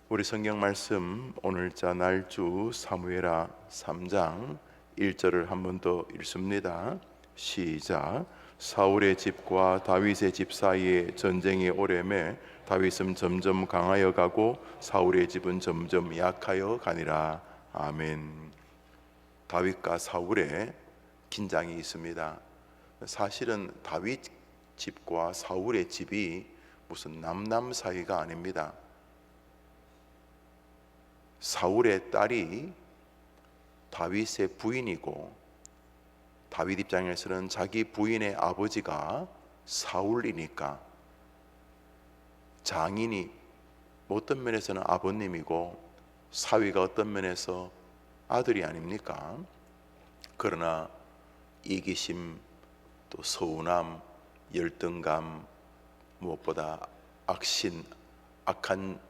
우리 성경 말씀 오늘자 날주 사무엘하 3장 1절을 한 번 더 읽습니다. 시작. 사울의 집과 다윗의 집 사이에 전쟁이 오래매 다윗은 점점 강하여 가고 사울의 집은 점점 약하여 가니라. 아멘. 다윗과 사울의 긴장이 있습니다. 사실은 다윗 집과 사울의 집이 무슨 남남 사이가 아닙니다. 사울의 딸이 다윗의 부인이고, 다윗 입장에서는 자기 부인의 아버지가 사울이니까 장인이 어떤 면에서는 아버님이고 사위가 어떤 면에서 아들이 아닙니까? 그러나 이기심, 또 서운함, 열등감, 무엇보다 악신, 악한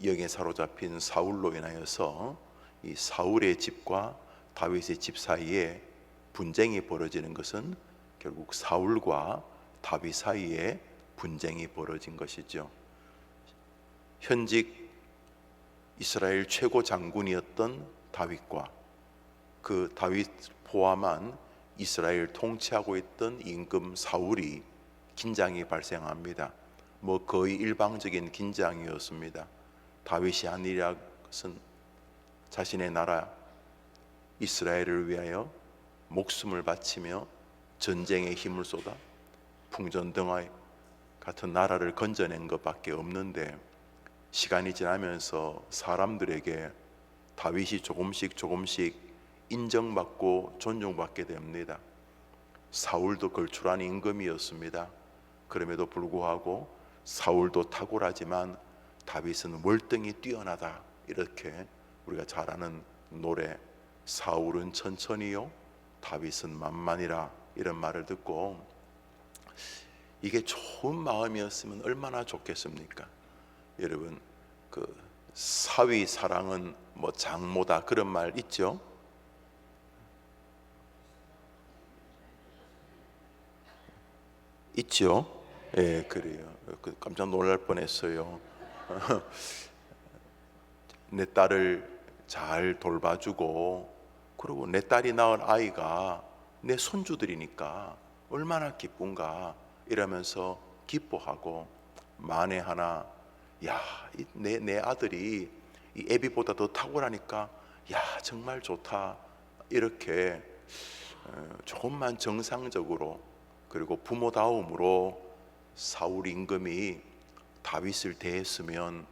영에 사로잡힌 사울로 인하여서 이 사울의 집과 다윗의 집 사이에 분쟁이 벌어지는 것은 결국 사울과 다윗 사이에 분쟁이 벌어진 것이죠. 현직 이스라엘 최고 장군이었던 다윗과 그 다윗 포함한 이스라엘 통치하고 있던 임금 사울이 긴장이 발생합니다. 거의 일방적인 긴장이었습니다. 다윗이 한 일이라것은 자신의 나라 이스라엘을 위하여 목숨을 바치며 전쟁에 힘을 쏟아 풍전등화 같은 나라를 건져낸 것밖에 없는데, 시간이 지나면서 사람들에게 다윗이 조금씩 인정받고 존중받게 됩니다. 사울도 걸출한 임금이었습니다. 그럼에도 불구하고 사울도 탁월하지만 다윗은 월등히 뛰어나다, 이렇게 우리가 잘 아는 노래 사울은 천천히요 다윗은 만만이라, 이런 말을 듣고 이게 좋은 마음이었으면 얼마나 좋겠습니까? 여러분, 그 사위 사랑은 장모다, 그런 말 있죠? 있죠? 예, 그래요. 깜짝 놀랄 뻔했어요. 내 딸을 잘 돌봐주고, 그리고 내 딸이 낳은 아이가 내 손주들이니까 얼마나 기쁜가, 이러면서 기뻐하고, 만에 하나 내 아들이 이 애비보다 더 탁월하니까 정말 좋다, 이렇게 조금만 정상적으로 그리고 부모다움으로 사울 임금이 다윗을 대했으면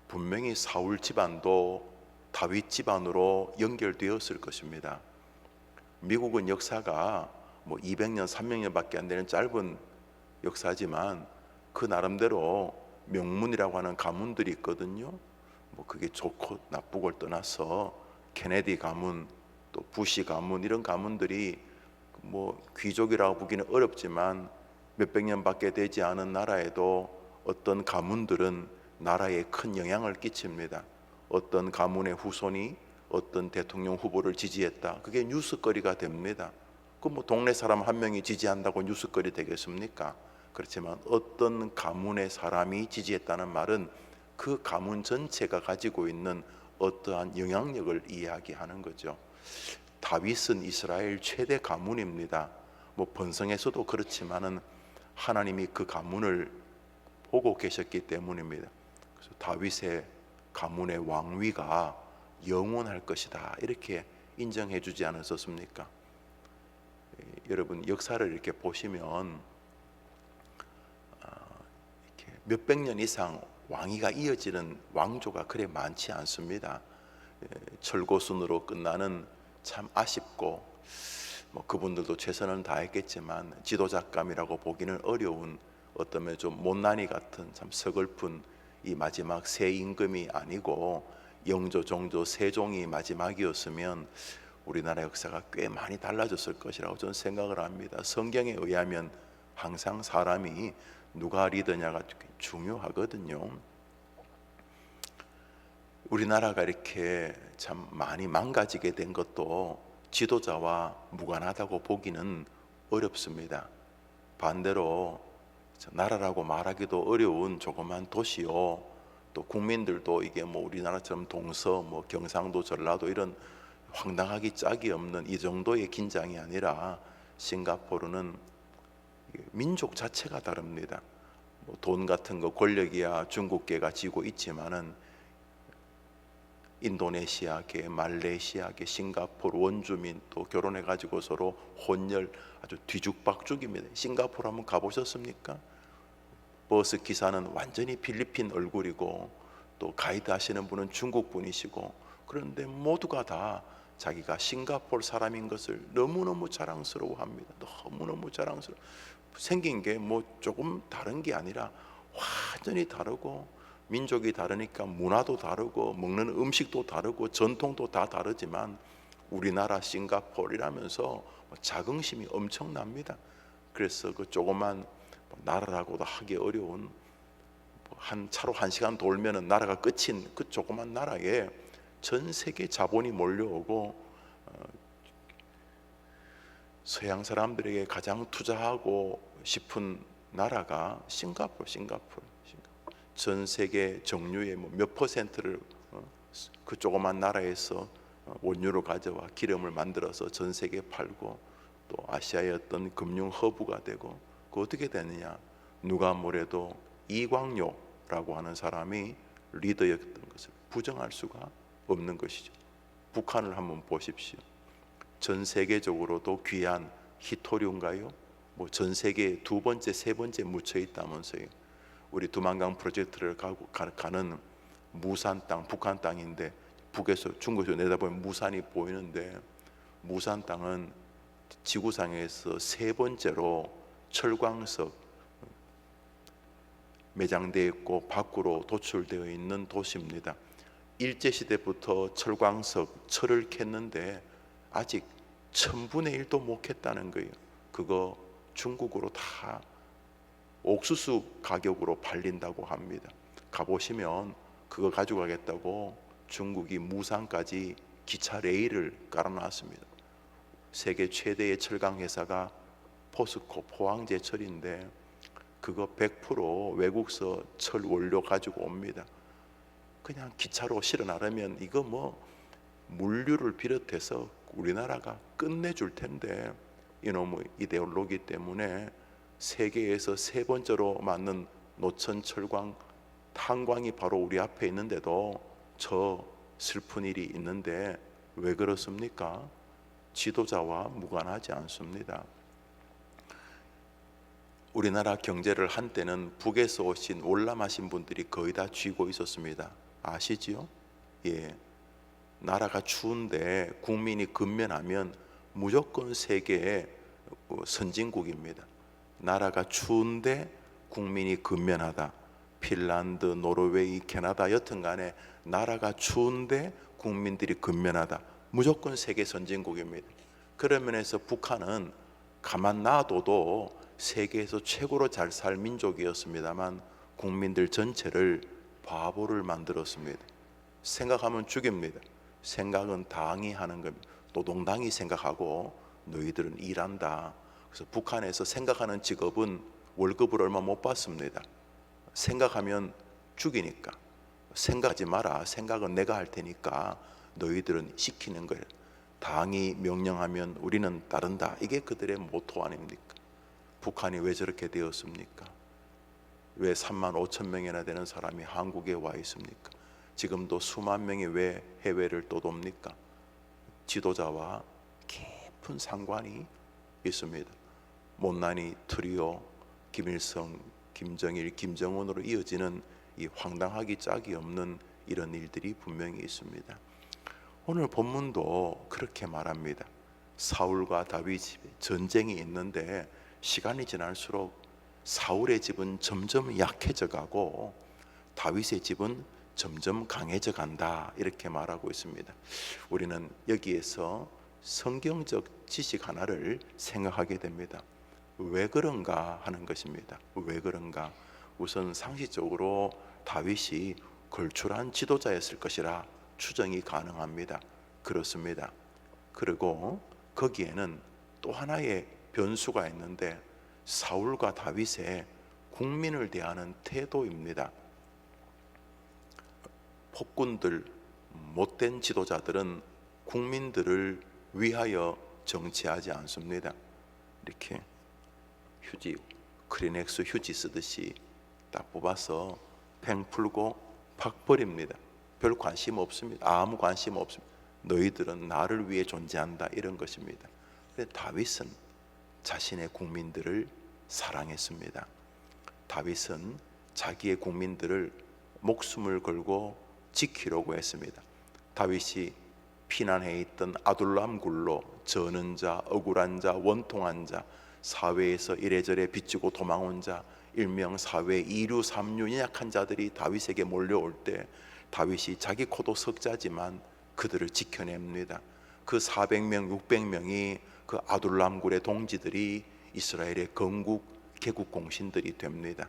분명히 사울 집안도 다윗 집안으로 연결되었을 것입니다. 미국은 역사가 200년, 300년밖에 안 되는 짧은 역사지만 그 나름대로 명문이라고 하는 가문들이 있거든요. 그게 좋고 나쁘고를 떠나서 케네디 가문, 또 부시 가문, 이런 가문들이 귀족이라고 보기는 어렵지만 몇백 년밖에 되지 않은 나라에도 어떤 가문들은 나라에 큰 영향을 끼칩니다. 어떤 가문의 후손이 어떤 대통령 후보를 지지했다, 그게 뉴스거리가 됩니다. 동네 사람 한 명이 지지한다고 뉴스거리 되겠습니까? 그렇지만 어떤 가문의 사람이 지지했다는 말은 그 가문 전체가 가지고 있는 어떠한 영향력을 이야기하는 거죠. 다윗은 이스라엘 최대 가문입니다. 번성에서도 그렇지만은 하나님이 그 가문을 보고 계셨기 때문입니다. 그래서 다윗의 가문의 왕위가 영원할 것이다, 이렇게 인정해 주지 않았었습니까? 여러분, 역사를 이렇게 보시면 이렇게 몇백 년 이상 왕위가 이어지는 왕조가 그래 많지 않습니다. 철고순으로 끝나는 참 아쉽고, 그분들도 최선을 다했겠지만 지도자감이라고 보기는 어려운, 어떤 면에 좀 못난이 같은 참 서글픈 이 마지막 새 임금이 아니고 영조, 종조, 세종이 마지막이었으면 우리나라 역사가 꽤 많이 달라졌을 것이라고 저는 생각을 합니다. 성경에 의하면 항상 사람이 누가 리더냐가 중요하거든요. 우리나라가 이렇게 참 많이 망가지게 된 것도 지도자와 무관하다고 보기는 어렵습니다. 반대로 나라라고 말하기도 어려운 조그만 도시요, 또 국민들도 이게 뭐 우리나라처럼 동서 뭐 경상도 전라도 이런 황당하기 짝이 없는 이 정도의 긴장이 아니라 싱가포르는 민족 자체가 다릅니다. 뭐 돈 같은 거 권력이야 중국계가 쥐고 있지만은 인도네시아계, 말레이시아계, 싱가포르 원주민 또 결혼해 가지고 서로 혼혈 아주 뒤죽박죽입니다. 싱가포르 한번 가보셨습니까? 버스 기사는 완전히 필리핀 얼굴이고 또 가이드 하시는 분은 중국 분이시고, 그런데 모두가 다 자기가 싱가포르 사람인 것을 너무너무 자랑스러워합니다. 너무너무 자랑스러워. 생긴 게 뭐 조금 다른 게 아니라 완전히 다르고, 민족이 다르니까 문화도 다르고 먹는 음식도 다르고 전통도 다 다르지만 우리나라 싱가포르라면서 자긍심이 엄청납니다. 그래서 그 조그만 나라라고도 하기 어려운 한 차로 1시간 돌면은 나라가 끝인 그 조그만 나라에 전 세계 자본이 몰려오고 서양 사람들에게 가장 투자하고 싶은 나라가 싱가포르. 전 세계 정유의 뭐 몇 퍼센트를 그 조그만 나라에서 원유로 가져와 기름을 만들어서 전 세계에 팔고 또 아시아의 어떤 금융 허브가 되고, 그 어떻게 되느냐? 누가 뭐래도 이광요라고 하는 사람이 리더였던 것을 부정할 수가 없는 것이죠. 북한을 한번 보십시오. 전 세계적으로도 귀한 히토류인가요? 뭐 전 세계 두 번째, 세 번째 묻혀 있다면서요. 우리 두만강 프로젝트를 가는 무산 땅, 북한 땅인데 북에서 중국에서 내다보면 무산이 보이는데, 무산 땅은 지구상에서 세 번째로 철광석 매장되어 있고 밖으로 도출되어 있는 도시입니다. 일제시대부터 철광석, 철을 캤는데 아직 1000분의 1도 못 캤다는 거예요. 그거 중국으로 다 옥수수 가격으로 팔린다고 합니다. 가보시면 그거 가지고 가겠다고 중국이 무산까지 기차 레일을 깔아놨습니다. 세계 최대의 철강 회사가 포스코 포항제철인데 그거 100% 외국서 철 원료 가지고 옵니다. 그냥 기차로 실어 나르면 이거 뭐 물류를 비롯해서 우리나라가 끝내줄 텐데, 이놈의 이데올로기 때문에 세계에서 세 번째로 많은 노천 철광 탄광이 바로 우리 앞에 있는데도 저 슬픈 일이 있는데 왜 그렇습니까? 지도자와 무관하지 않습니다. 우리나라 경제를 한때는 북에서 오신 월남하신 분들이 거의 다 쥐고 있었습니다. 아시지요? 예. 나라가 추운데 국민이 근면하면 무조건 세계의 선진국입니다. 나라가 추운데 국민이 근면하다. 핀란드, 노르웨이, 캐나다 여튼간에 나라가 추운데 국민들이 근면하다. 무조건 세계 선진국입니다. 그런 면에서 북한은 가만 놔둬도 세계에서 최고로 잘 살 민족이었습니다만 국민들 전체를 바보를 만들었습니다. 생각하면 죽입니다. 생각은 당이 하는 겁니다. 노동당이 생각하고 너희들은 일한다. 그래서 북한에서 생각하는 직업은 월급을 얼마 못 받습니다. 생각하면 죽이니까. 생각하지 마라. 생각은 내가 할 테니까 너희들은 시키는 거예요. 당이 명령하면 우리는 따른다. 이게 그들의 모토 아닙니까? 북한이 왜 저렇게 되었습니까? 왜 3만 5천 명이나 되는 사람이 한국에 와 있습니까? 지금도 수만 명이 왜 해외를 떠돕니까? 지도자와 깊은 상관이 있습니다. 못난이 트리오 김일성, 김정일, 김정은으로 이어지는 이 황당하기 짝이 없는 이런 일들이 분명히 있습니다. 오늘 본문도 그렇게 말합니다. 사울과 다윗 집에 전쟁이 있는데 시간이 지날수록 사울의 집은 점점 약해져 가고 다윗의 집은 점점 강해져 간다, 이렇게 말하고 있습니다. 우리는 여기에서 성경적 지식 하나를 생각하게 됩니다. 왜 그런가 하는 것입니다. 왜 그런가? 우선 상식적으로 다윗이 걸출한 지도자였을 것이라 추정이 가능합니다. 그렇습니다. 그리고 거기에는 또 하나의 변수가 있는데 사울과 다윗의 국민을 대하는 태도입니다. 폭군들, 못된 지도자들은 국민들을 위하여 정치하지 않습니다. 이렇게 휴지, 크리넥스 휴지 쓰듯이 딱 뽑아서 팽 풀고 팍 버립니다. 별 관심 없습니다. 아무 관심 없습니다. 너희들은 나를 위해 존재한다, 이런 것입니다. 그런데 다윗은 자신의 국민들을 사랑했습니다. 다윗은 자기의 국민들을 목숨을 걸고 지키려고 했습니다. 다윗이 피난해 있던 아둘람 굴로 저는 자, 억울한 자, 원통한 자, 사회에서 이래저래 빚지고 도망온 자, 일명 사회 2류 3류 연약한 자들이 다윗에게 몰려올 때 다윗이 자기 코도 석자지만 그들을 지켜냅니다. 그 400명, 600명이 그 아둘람굴의 동지들이 이스라엘의 건국 개국 공신들이 됩니다.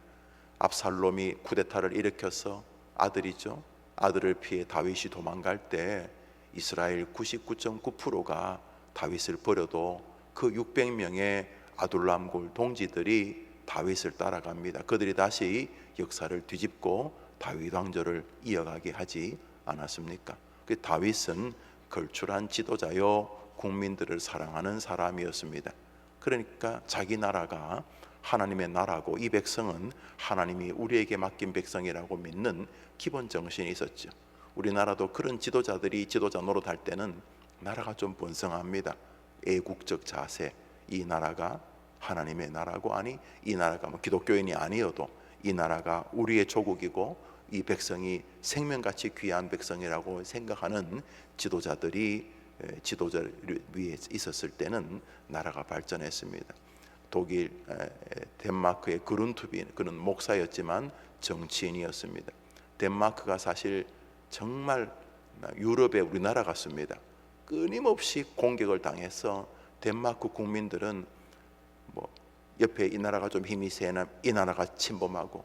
압살롬이 쿠데타를 일으켜서 아들이죠, 아들을 피해 다윗이 도망갈 때 이스라엘 99.9%가 다윗을 버려도 그 600명의 아둘람굴 동지들이 다윗을 따라갑니다. 그들이 다시 역사를 뒤집고 다윗 왕조를 이어가게 하지 않았습니까? 그 다윗은 걸출한 지도자요, 국민들을 사랑하는 사람이었습니다. 그러니까 자기 나라가 하나님의 나라고, 이 백성은 하나님이 우리에게 맡긴 백성이라고 믿는 기본 정신이 있었죠. 우리나라도 그런 지도자들이 지도자 노릇할 때는 나라가 좀 번성합니다. 애국적 자세, 이 나라가 하나님의 나라고, 아니 이 나라가 뭐 기독교인이 아니어도 이 나라가 우리의 조국이고 이 백성이 생명같이 귀한 백성이라고 생각하는 지도자들이 지도자 위에 있었을 때는 나라가 발전했습니다. 독일, 덴마크의 그룬투비, 그는 목사였지만 정치인이었습니다. 덴마크가 사실 정말 유럽의 우리나라 같습니다. 끊임없이 공격을 당해서 덴마크 국민들은 뭐 옆에 이 나라가 좀 힘이 세면 이 나라가 침범하고,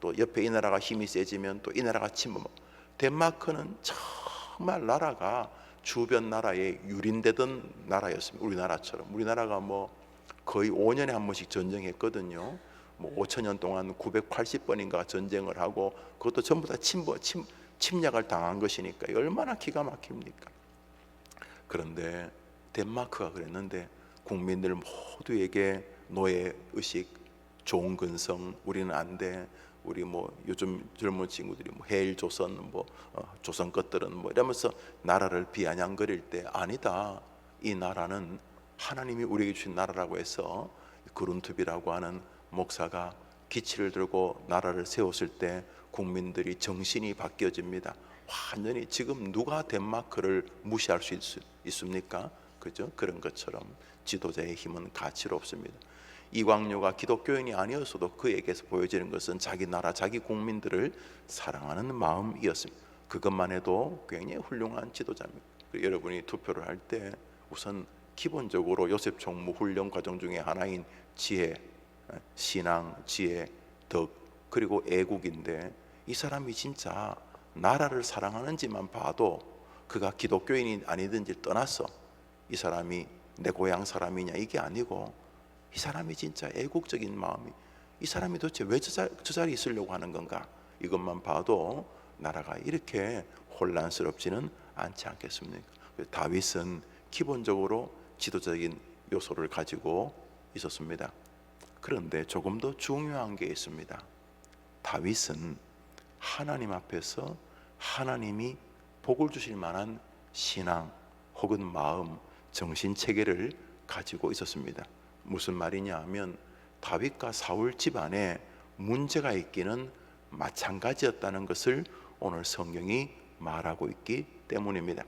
또 옆에 이 나라가 힘이 세지면 또 이 나라가 침범하고, 덴마크는 정말 나라가 주변 나라에 유린되던 나라였습니다. 우리나라처럼. 우리나라가 뭐 거의 5년에 한 번씩 전쟁했거든요. 뭐 5천년 동안 980번인가 전쟁을 하고, 그것도 전부 다 침략을 당한 것이니까 얼마나 기가 막힙니까? 그런데 덴마크가 그랬는데 국민들 모두에게 노예의식, 좋은 근성, 우리는 안 돼, 우리 뭐 요즘 젊은 친구들이 뭐 해일조선, 뭐 조선 것들은 뭐 이러면서 나라를 비아냥거릴 때, 아니다, 이 나라는 하나님이 우리에게 주신 나라라고 해서 그룬투비라고 하는 목사가 기치를 들고 나라를 세웠을 때 국민들이 정신이 바뀌어집니다. 완전히 지금 누가 덴마크를 무시할 수 있습니까? 그죠? 그런 것처럼 지도자의 힘은 가치로 없습니다. 이광료가 기독교인이 아니었어도 그에게서 보여지는 것은 자기 나라, 자기 국민들을 사랑하는 마음이었습니다. 그것만 해도 굉장히 훌륭한 지도자입니다. 여러분이 투표를 할 때 우선 기본적으로 요셉 총무 훈련 과정 중에 하나인 지혜, 신앙, 지혜, 덕, 그리고 애국인데, 이 사람이 진짜 나라를 사랑하는지만 봐도 그가 기독교인이 아니든지 떠나서 이 사람이 내 고향 사람이냐 이게 아니고, 이 사람이 진짜 애국적인 마음이, 이 사람이 도대체 왜 저 자리에 있으려고 하는 건가, 이것만 봐도 나라가 이렇게 혼란스럽지는 않지 않겠습니까? 다윗은 기본적으로 지도적인 요소를 가지고 있었습니다. 그런데 조금 더 중요한 게 있습니다. 다윗은 하나님 앞에서 하나님이 복을 주실 만한 신앙 혹은 마음, 정신체계를 가지고 있었습니다. 무슨 말이냐 하면 다윗과 사울 집안에 문제가 있기는 마찬가지였다는 것을 오늘 성경이 말하고 있기 때문입니다.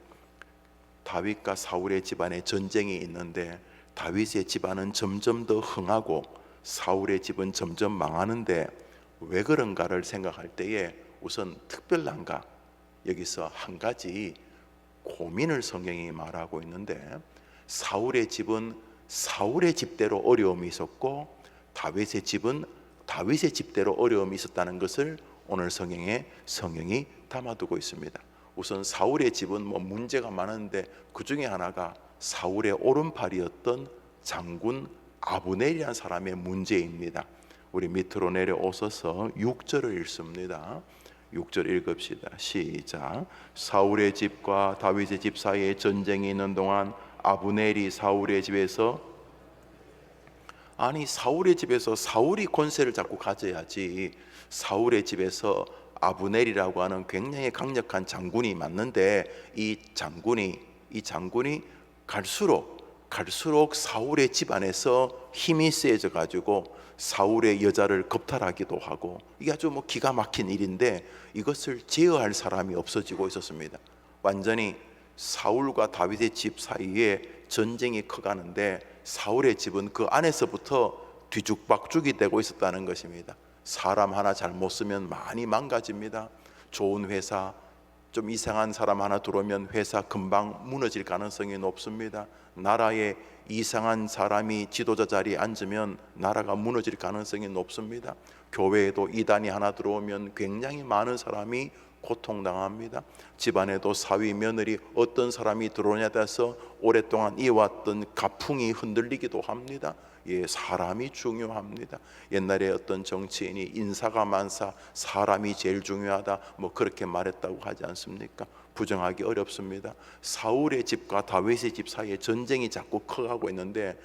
다윗과 사울의 집안에 전쟁이 있는데 다윗의 집안은 점점 더 흥하고 사울의 집은 점점 망하는데 왜 그런가를 생각할 때에 우선 특별한가, 여기서 한 가지 고민을 성경이 말하고 있는데, 사울의 집은 사울의 집대로 어려움이 있었고 다윗의 집은 다윗의 집대로 어려움이 있었다는 것을 오늘 성경이 담아두고 있습니다. 우선 사울의 집은 뭐 문제가 많은데 그 중에 하나가 사울의 오른팔이었던 장군 아브넬이라는 사람의 문제입니다. 우리 밑으로 내려오셔서 6절을 읽습니다. 6절 읽읍시다. 시작. 사울의 집과 다윗의 집 사이에 전쟁이 있는 동안 아브넬이 사울의 집에서, 아니 사울의 집에서 사울이 권세를 잡고 가져야지, 사울의 집에서 아브넬이라고 하는 굉장히 강력한 장군이 맞는데 이 장군이 갈수록 사울의 집안에서 힘이 세져 가지고 사울의 여자를 겁탈하기도 하고, 이게 아주 기가 막힌 일인데 이것을 제어할 사람이 없어지고 있었습니다. 완전히 사울과 다윗의 집 사이에 전쟁이 커가는데 사울의 집은 그 안에서부터 뒤죽박죽이 되고 있었다는 것입니다. 사람 하나 잘못 쓰면 많이 망가집니다. 좋은 회사, 좀 이상한 사람 하나 들어오면 회사 금방 무너질 가능성이 높습니다. 나라에 이상한 사람이 지도자 자리에 앉으면 나라가 무너질 가능성이 높습니다. 교회에도 이단이 하나 들어오면 굉장히 많은 사람이 고통당합니다. 집안에도 사위, 며느리 어떤 사람이 들어오냐에 따라서 오랫동안 이어왔던 가풍이 흔들리기도 합니다. 예, 사람이 중요합니다. 옛날에 어떤 정치인이 인사가 만사 사람이 제일 중요하다 그렇게 말했다고 하지 않습니까? 부정하기 어렵습니다. 사울의 집과 다윗의 집 사이에 전쟁이 자꾸 커가고 있는데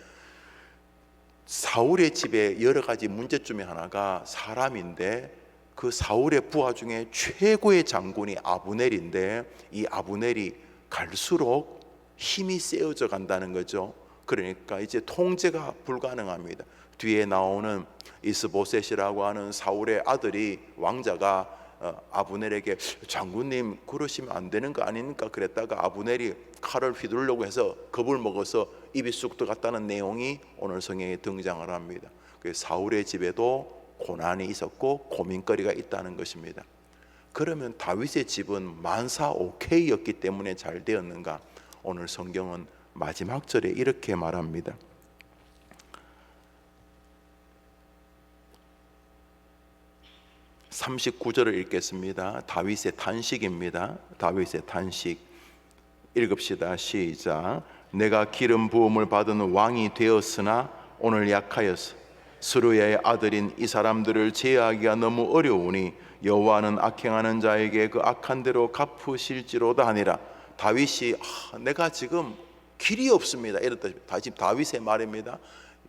사울의 집에 여러 가지 문제점이 하나가 사람인데, 그 사울의 부하 중에 최고의 장군이 아브넬인데 이 아브넬이 갈수록 힘이 세어져 간다는 거죠. 그러니까 이제 통제가 불가능합니다. 뒤에 나오는 이스보셋이라고 하는 사울의 아들이, 왕자가 아브넬에게 장군님 그러시면 안 되는 거 아닙니까? 그랬다가 아브넬이 칼을 휘두르려고 해서 겁을 먹어서 입이 쑥 들어갔다는 내용이 오늘 성경에 등장을 합니다. 사울의 집에도 고난이 있었고 고민거리가 있다는 것입니다. 그러면 다윗의 집은 만사 오케이였기 때문에 잘 되었는가? 오늘 성경은 마지막 절에 이렇게 말합니다. 39절을 읽겠습니다. 다윗의 탄식입니다. 다윗의 탄식 읽읍시다. 시작. 내가 기름 부음을 받은 왕이 되었으나 오늘 약하여서 스루야의 아들인 이 사람들을 제어하기가 너무 어려우니 여호와는 악행하는 자에게 그 악한 대로 갚으실지로다 하니라. 다윗이 내가 지금 길이 없습니다 이랬다. 지금 다윗의 말입니다.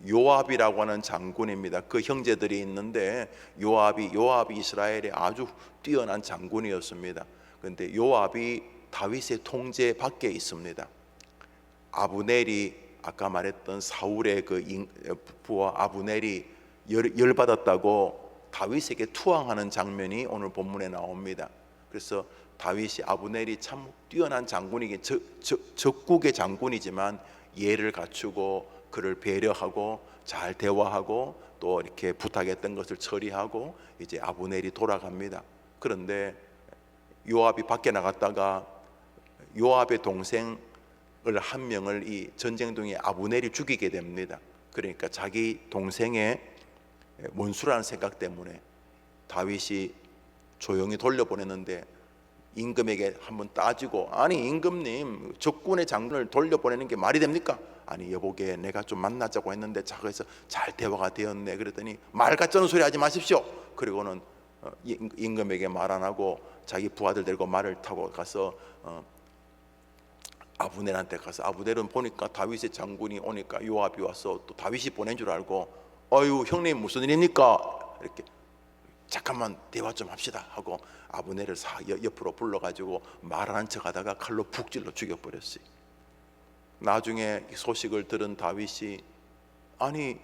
요압이라고 하는 장군입니다. 그 형제들이 있는데 요압이 이스라엘의 아주 뛰어난 장군이었습니다. 그런데 요압이 다윗의 통제 밖에 있습니다. 아브넬이 아까 말했던 사울의 그 부하 아브넬이 열받았다고 다윗에게 투항하는 장면이 오늘 본문에 나옵니다. 그래서 다윗이 아브넬이 참 뛰어난 장군이긴 적국의 장군이지만 예를 갖추고 그를 배려하고 잘 대화하고 또 이렇게 부탁했던 것을 처리하고 이제 아브넬이 돌아갑니다. 그런데 요압이 밖에 나갔다가 요압의 동생을 한 명을 이 전쟁 중에 아브넬이 죽이게 됩니다. 그러니까 자기 동생의 원수라는 생각 때문에 다윗이 조용히 돌려보냈는데 임금에게 한번 따지고, 아니 임금님 적군의 장군을 돌려보내는 게 말이 됩니까? 아니 여보게 내가 좀 만나자고 했는데 자그래서 잘 대화가 되었네. 그랬더니 말 같지않은 소리 하지 마십시오. 그리고는 임금에게 말 안 하고 자기 부하들 데리고 말을 타고 가서 아브넬한테 가서, 아브넬은 보니까 다윗의 장군이 오니까 요압이 와서 또 다윗이 보낸 줄 알고 어유 형님 무슨 일입니까? 이렇게 잠깐만 대화 좀 합시다 하고 아브넬을 옆으로 불러가지고 말하는 척하다가 칼로 푹 찔러 죽여버렸어요. 나중에 소식을 들은 다윗이, 아니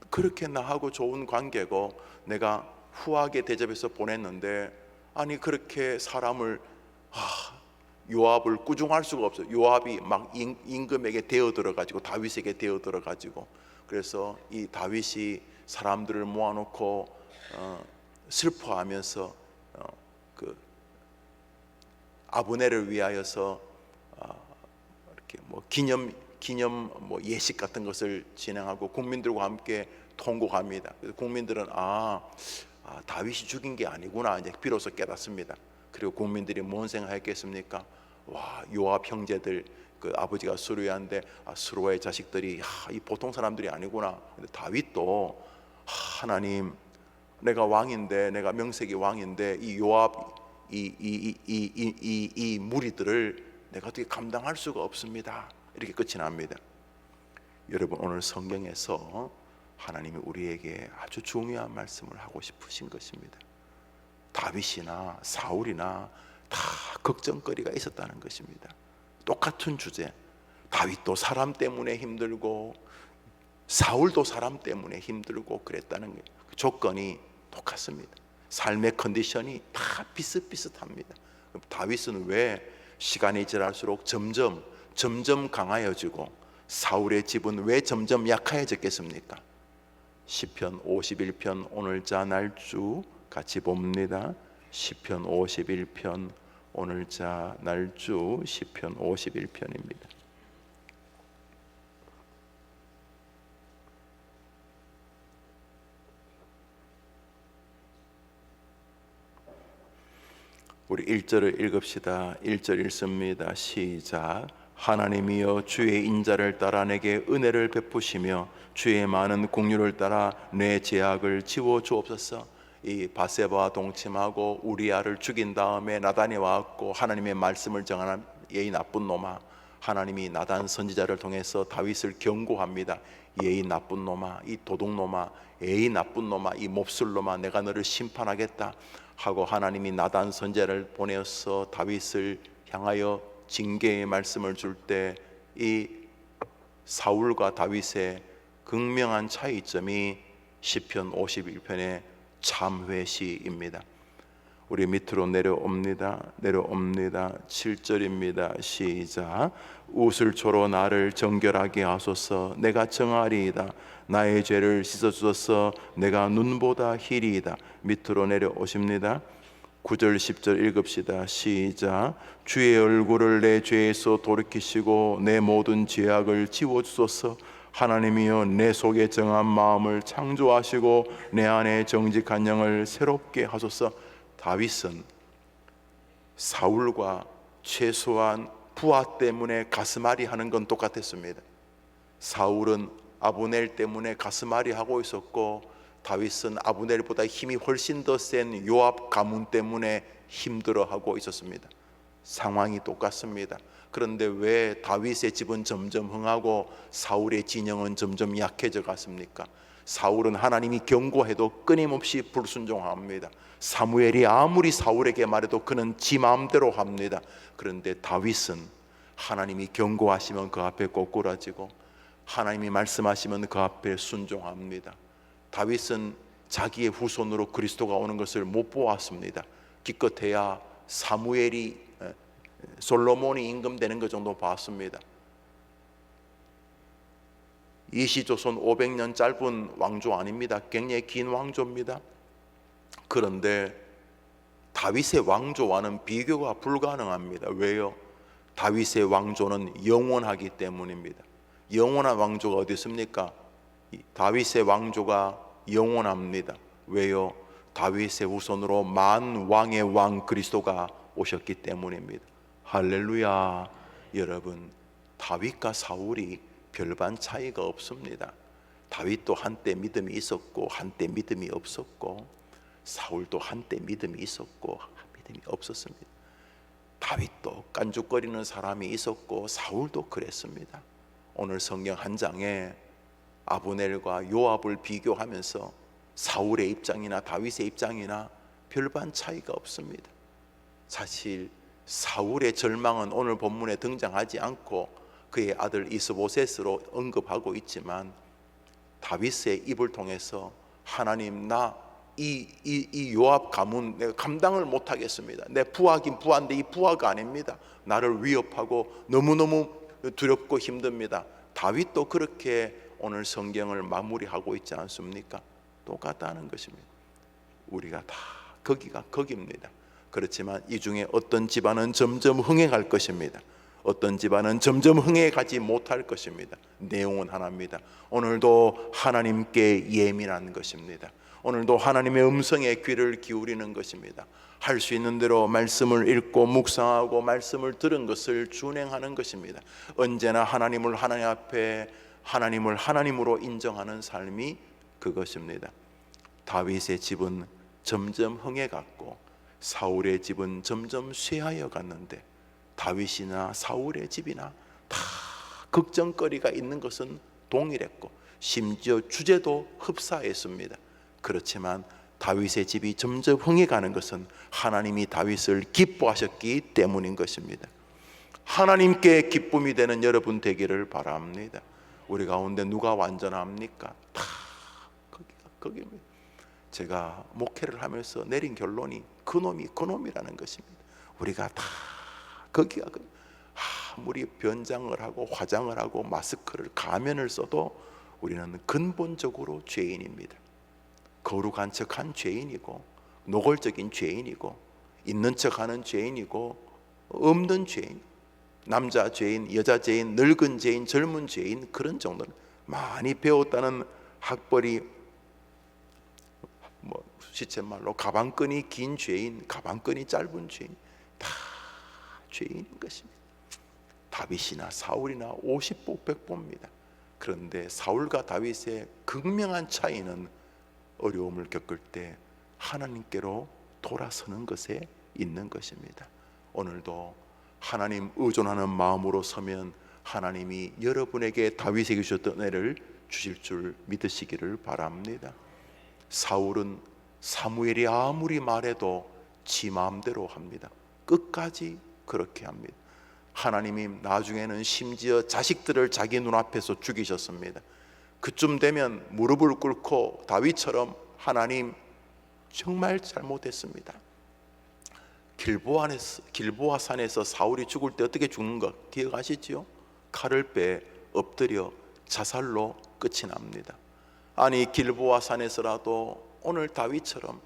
그렇게 나하고 좋은 관계고 내가 후하게 대접해서 보냈는데 아니 그렇게 사람을 요압을 꾸중할 수가 없어요. 요압이 막 임금에게 되어들어가지고 다윗에게 되어들어가지고, 그래서 이 다윗이 사람들을 모아놓고 슬퍼하면서 그 아브넬을 위하여서 이렇게 기념 예식 같은 것을 진행하고 국민들과 함께 통곡합니다. 그래서 국민들은 다윗이 죽인 게 아니구나 이제 비로소 깨닫습니다. 그리고 국민들이 뭔 생각했겠습니까? 와, 요압 형제들, 그 아버지가 스루야인데 스루야의 자식들이 이 보통 사람들이 아니구나. 근데 다윗도 하나님 내가 왕인데, 내가 명색이 왕인데 이 요압 이 무리들을 내가 어떻게 감당할 수가 없습니다. 이렇게 끝이 납니다. 여러분, 오늘 성경에서 하나님이 우리에게 아주 중요한 말씀을 하고 싶으신 것입니다. 다윗이나 사울이나 다 걱정거리가 있었다는 것입니다. 똑같은 주제. 다윗도 사람 때문에 힘들고 사울도 사람 때문에 힘들고 그랬다는 게, 조건이 똑같습니다. 삶의 컨디션이 다 비슷비슷합니다. 다윗은 왜 시간이 지날수록 점점 강하여지고 사울의 집은 왜 점점 약해졌겠습니까? 시편 51편 오늘자 날주 같이 봅니다. 시편 51편 오늘자 날주 시편 51편입니다. 우리 1절을 읽읍시다. 1절 읽습니다. 시작. 하나님이여 주의 인자를 따라 내게 은혜를 베푸시며 주의 많은 공유를 따라 내 죄악을 지워 주옵소서. 이 바세바와 동침하고 우리아를 죽인 다음에 나단이 와갖고 하나님의 말씀을 정하는 예의 나쁜 놈아, 하나님이 나단 선지자를 통해서 다윗을 경고합니다. 예의 나쁜 놈아, 이 도둑놈아, 예의 나쁜 놈아, 이 몹쓸 놈아, 내가 너를 심판하겠다 하고 하나님이 나단 선지자를 보내어서 다윗을 향하여 징계의 말씀을 줄 때 이 사울과 다윗의 극명한 차이점이 시편 51편의 참회시입니다. 우리 밑으로 내려옵니다. 7절입니다. 시작. 우슬초로 나를 정결하게 하소서. 내가 정하리이다. 나의 죄를 씻어주소서. 내가 눈보다 희리이다. 밑으로 내려오십니다. 9절 10절 읽읍시다. 시작. 주의 얼굴을 내 죄에서 돌이키시고 내 모든 죄악을 지워주소서. 하나님이여 내 속에 정한 마음을 창조하시고 내 안에 정직한 영을 새롭게 하소서. 다윗은 사울과 최소한 부하 때문에 가슴앓이 하는 건 똑같았습니다. 사울은 아브넬 때문에 가슴앓이 하고 있었고 다윗은 아브넬보다 힘이 훨씬 더 센 요압 가문 때문에 힘들어하고 있었습니다. 상황이 똑같습니다. 그런데 왜 다윗의 집은 점점 흥하고 사울의 진영은 점점 약해져 갔습니까? 사울은 하나님이 경고해도 끊임없이 불순종합니다. 사무엘이 아무리 사울에게 말해도 그는 지 마음대로 합니다. 그런데 다윗은 하나님이 경고하시면 그 앞에 꼬꾸라지고 하나님이 말씀하시면 그 앞에 순종합니다. 다윗은 자기의 후손으로 그리스도가 오는 것을 못 보았습니다. 기껏해야 사무엘이 솔로몬이 임금되는 것 정도 봤습니다. 이시조선 500년 짧은 왕조 아닙니다. 굉장히 긴 왕조입니다. 그런데 다윗의 왕조와는 비교가 불가능합니다. 왜요? 다윗의 왕조는 영원하기 때문입니다. 영원한 왕조가 어디 있습니까? 다윗의 왕조가 영원합니다. 왜요? 다윗의 후손으로 만 왕의 왕 그리스도가 오셨기 때문입니다. 할렐루야. 여러분, 다윗과 사울이 별반 차이가 없습니다. 다윗도 한때 믿음이 있었고 한때 믿음이 없었고 사울도 한때 믿음이 있었고 믿음이 없었습니다. 다윗도 깐죽거리는 사람이 있었고 사울도 그랬습니다. 오늘 성경 한 장에 아브넬과 요압을 비교하면서 사울의 입장이나 다윗의 입장이나 별반 차이가 없습니다. 사실 사울의 절망은 오늘 본문에 등장하지 않고 그의 아들 이스보셋으로 언급하고 있지만 다윗의 입을 통해서 하나님, 나 이 요압 가문 내가 감당을 못하겠습니다. 내 부하긴 부하인데 이 부하가 아닙니다. 나를 위협하고 너무너무 두렵고 힘듭니다. 다윗도 그렇게 오늘 성경을 마무리하고 있지 않습니까? 똑같다는 것입니다. 우리가 다 거기가 거기입니다. 그렇지만 이 중에 어떤 집안은 점점 흥해갈 것입니다. 어떤 집안은 점점 흥해가지 못할 것입니다. 내용은 하나입니다. 오늘도 하나님께 예민한 것입니다. 오늘도 하나님의 음성에 귀를 기울이는 것입니다. 할 수 있는 대로 말씀을 읽고 묵상하고 말씀을 들은 것을 준행하는 것입니다. 언제나 하나님을 하나님 앞에 하나님을 하나님으로 인정하는 삶이 그것입니다. 다윗의 집은 점점 흥해갔고 사울의 집은 점점 쇠하여 갔는데 다윗이나 사울의 집이나 다 걱정거리가 있는 것은 동일했고 심지어 주제도 흡사했습니다. 그렇지만 다윗의 집이 점점 흥해가는 것은 하나님이 다윗을 기뻐하셨기 때문인 것입니다. 하나님께 기쁨이 되는 여러분 되기를 바랍니다. 우리 가운데 누가 완전합니까? 다 거기입니다. 제가 목회를 하면서 내린 결론이 그놈이라는 것입니다. 우리가 다 거기가 아무리 변장을 하고 화장을 하고 마스크를 가면을 써도 우리는 근본적으로 죄인입니다. 거룩한 척한 죄인이고 노골적인 죄인이고 있는 척하는 죄인이고 없는 죄인, 남자 죄인, 여자 죄인, 늙은 죄인, 젊은 죄인, 그런 정도는 많이 배웠다는 학벌이 시쳇말로 가방끈이 긴 죄인, 가방끈이 짧은 죄인, 다 죄인인 것입니다. 다윗이나 사울이나 50보 100보입니다. 그런데 사울과 다윗의 극명한 차이는 어려움을 겪을 때 하나님께로 돌아서는 것에 있는 것입니다. 오늘도 하나님 의존하는 마음으로 서면 하나님이 여러분에게 다윗에게 주셨던 은혜를 주실 줄 믿으시기를 바랍니다. 사울은 사무엘이 아무리 말해도 지 마음대로 합니다. 끝까지 그렇게 합니다. 하나님이 나중에는 심지어 자식들을 자기 눈앞에서 죽이셨습니다. 그쯤 되면 무릎을 꿇고 다윗처럼 하나님 정말 잘못했습니다. 길보아 산에서 사울이 죽을 때 어떻게 죽는 거 기억하시지요? 칼을 빼 엎드려 자살로 끝이 납니다. 아니 길보아 산에서라도 오늘 다윗처럼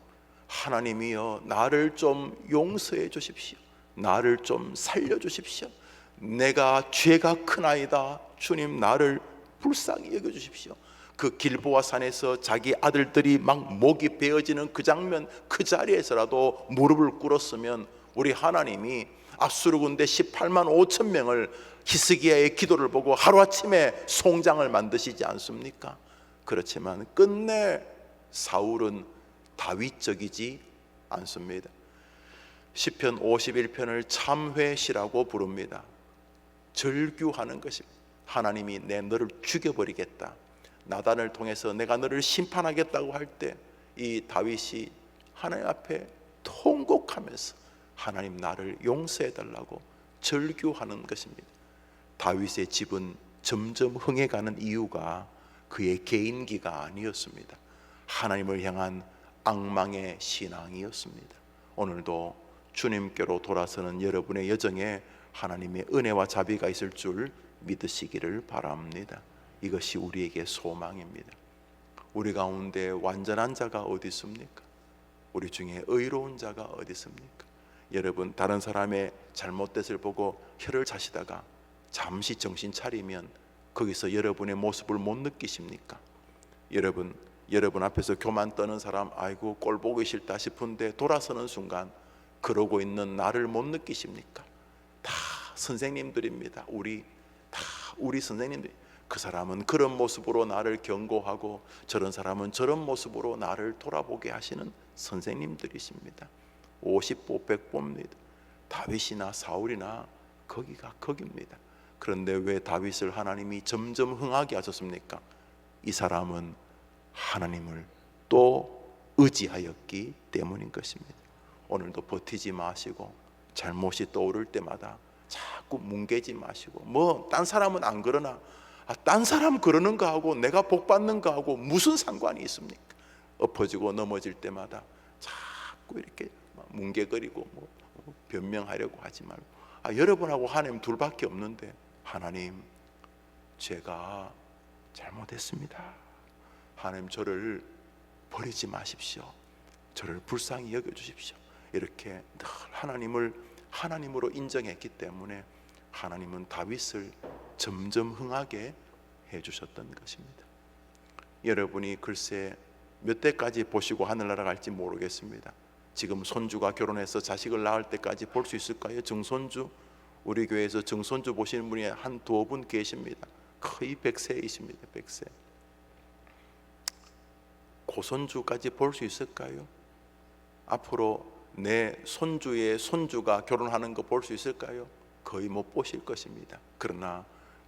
하나님이여 나를 좀 용서해 주십시오. 나를 좀 살려 주십시오. 내가 죄가 크나이다. 주님 나를 불쌍히 여겨 주십시오. 그 길보아 산에서 자기 아들들이 막 목이 베어지는 그 장면, 그 자리에서라도 무릎을 꿇었으면 우리 하나님이 압수르 군대 18만 5천 명을 히스기야의 기도를 보고 하루아침에 송장을 만드시지 않습니까? 그렇지만 끝내 사울은 다윗적이지 않습니다. 시편 51편을 참회시라고 부릅니다. 절규하는 것입니다. 하나님이 너를 죽여버리겠다, 나단을 통해서 내가 너를 심판하겠다고 할 때 이 다윗이 하나님 앞에 통곡하면서 하나님 나를 용서해달라고 절규하는 것입니다. 다윗의 집은 점점 흥해가는 이유가 그의 개인기가 아니었습니다. 하나님을 향한 앙망의 신앙이었습니다. 오늘도 주님께로 돌아서는 여러분의 여정에 하나님의 은혜와 자비가 있을 줄 믿으시기를 바랍니다. 이것이 우리에게 소망입니다. 우리 가운데 완전한 자가 어디 있습니까? 우리 중에 의로운 자가 어디 있습니까? 여러분 다른 사람의 잘못됨을 보고 혀를 차시다가 잠시 정신 차리면 거기서 여러분의 모습을 못 느끼십니까? 여러분 앞에서 교만 떠는 사람 아이고 꼴 보기 싫다 싶은데 돌아서는 순간 그러고 있는 나를 못 느끼십니까? 다 선생님들입니다. 우리 선생님들. 그 사람은 그런 모습으로 나를 경고하고 저런 사람은 저런 모습으로 나를 돌아보게 하시는 선생님들이십니다. 50보 100보입니다. 다윗이나 사울이나 거기가 거기입니다. 그런데 왜 다윗을 하나님이 점점 흥하게 하셨습니까? 이 사람은 하나님을 또 의지하였기 때문인 것입니다. 오늘도 버티지 마시고 잘못이 떠오를 때마다 자꾸 뭉개지 마시고 딴 사람은 안 그러나 딴 사람 그러는 거하고 내가 복 받는 거하고 무슨 상관이 있습니까? 엎어지고 넘어질 때마다 자꾸 이렇게 뭉개거리고 변명하려고 하지 말고 여러분하고 하나님 둘밖에 없는데 하나님 제가 잘못했습니다. 하나님 저를 버리지 마십시오. 저를 불쌍히 여겨주십시오. 이렇게 늘 하나님으로 인정했기 때문에 하나님은 다윗을 점점 흥하게 해주셨던 것입니다. 여러분이 글쎄 몇 대까지 보시고 하늘나라 갈지 모르겠습니다. 지금 손주가 결혼해서 자식을 낳을 때까지 볼 수 있을까요? 증손주, 우리 교회에서 증손주 보시는 분이 한 두어 분 계십니다. 거의 100세이십니다. 100세. 고손주까지 볼 수 있을까요? 앞으로 내 손주의 손주가 결혼하는 거 볼 수 있을까요? 거의 못 보실 것입니다. 그러나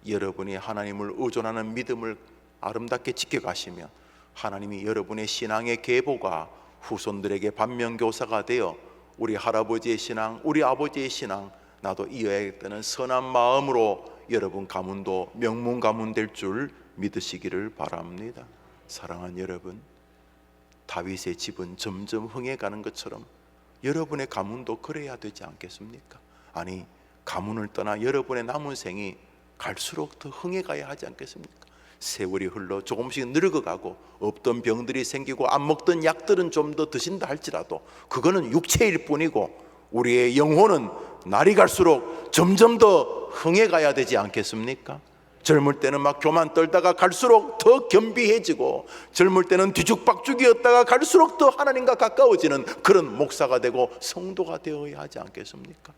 여러분이 하나님을 의존하는 믿음을 아름답게 지켜가시면 하나님이 여러분의 신앙의 계보가 후손들에게 반면교사가 되어 우리 할아버지의 신앙, 우리 아버지의 신앙 나도 이어야겠다는 선한 마음으로 여러분 가문도 명문 가문 될 줄 믿으시기를 바랍니다. 사랑하는 여러분, 다윗의 집은 점점 흥해가는 것처럼 여러분의 가문도 그래야 되지 않겠습니까? 아니, 가문을 떠나 여러분의 남은 생이 갈수록 더 흥해가야 하지 않겠습니까? 세월이 흘러 조금씩 늙어가고 없던 병들이 생기고 안 먹던 약들은 좀 더 드신다 할지라도 그거는 육체일 뿐이고 우리의 영혼은 날이 갈수록 점점 더 흥해가야 되지 않겠습니까? 젊을 때는 막 교만 떨다가 갈수록 더 겸비해지고 젊을 때는 뒤죽박죽이었다가 갈수록 더 하나님과 가까워지는 그런 목사가 되고 성도가 되어야 하지 않겠습니까?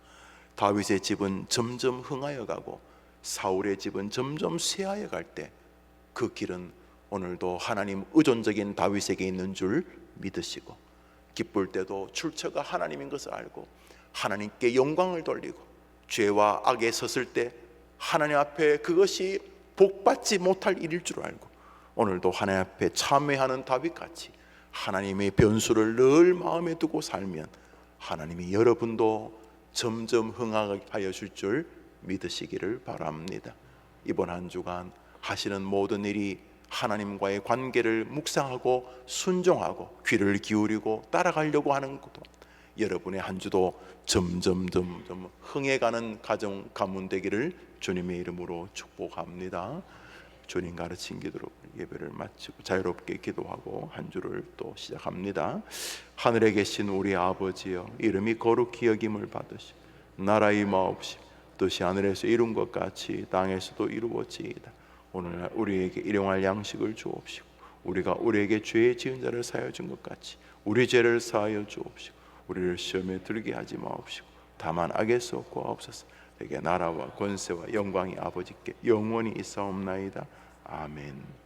다윗의 집은 점점 흥하여 가고 사울의 집은 점점 쇠하여 갈 때 그 길은 오늘도 하나님 의존적인 다윗에게 있는 줄 믿으시고 기쁠 때도 출처가 하나님인 것을 알고 하나님께 영광을 돌리고 죄와 악에 섰을 때 하나님 앞에 그것이 복받지 못할 일일 줄 알고 오늘도 하나님 앞에 참회하는 다윗같이 하나님의 변수를 늘 마음에 두고 살면 하나님이 여러분도 점점 흥하게 하여 줄 줄 믿으시기를 바랍니다. 이번 한 주간 하시는 모든 일이 하나님과의 관계를 묵상하고 순종하고 귀를 기울이고 따라가려고 하는 것도 여러분의 한 주도 점점 흥해가는 가정 가문 되기를 주님의 이름으로 축복합니다. 주님 가르친 기도로 예배를 마치고 자유롭게 기도하고 한 주를 또 시작합니다. 하늘에 계신 우리 아버지여, 이름이 거룩히 여김을 받으시고 나라 임하옵시며 뜻이 하늘에서 이룬 것 같이 땅에서도 이루어지이다. 오늘 우리에게 일용할 양식을 주옵시고 우리가 우리에게 죄 지은 자를 사하여 준 것 같이 우리 죄를 사하여 주옵시고 우리를 시험에 들게 하지 마옵시고 다만 악에서 구하옵소서. 내게 나라와 권세와 영광이 아버지께 영원히 있사옵나이다. 아멘.